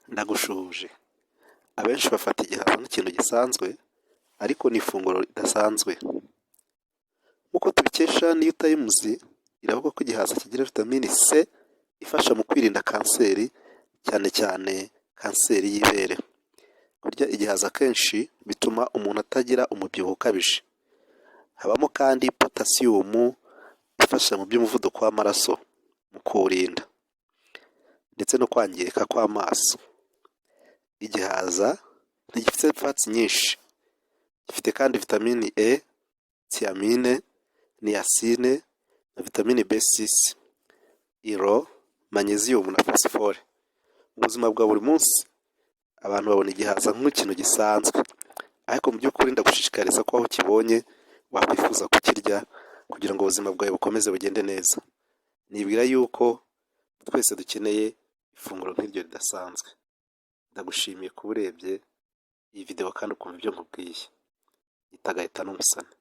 Ndagushuje. Abenshi bafata igihaza nk'ikintu gisanzwe, ariko ni ifunguro ridasanzwe. Nk'uko tubikesha New Times, iravuga ko igihaza kigira vitamini C ifasha mu kwirinda kanseri, cyane cyane kanseri y'ibere. Kurya igihaza kenshi bituma umuntu atagira umubyibuho ukabije. Habamo kandi potasiyumu ifasha mu by'umuvuduko w'amaraso mu kuwurinda, ndetse no kwangirika kw'amaso. Igihaza ntigifite fatsi nyinshi, gifite kandi vitamini E, thiamine, niacine na vitamini B6, iro, magnesium na phosphore. Mu buzima bwa buri munsi abantu babona igihaza nk'ikintu gisanzwe, ariko mu by'ukuri ndagushishikariza ko aho ukibonye wakwifuza kukirya kugira ngo ubuzima bwawe bukomeze bugende neza. Nibwira yuko twese dukeneye ifunguro nk'iryo ridasanzwe. Ndagushimiye kuba urebye iyi video kandi ukumva ibyo nkubwiye. Itagahita n'umusana.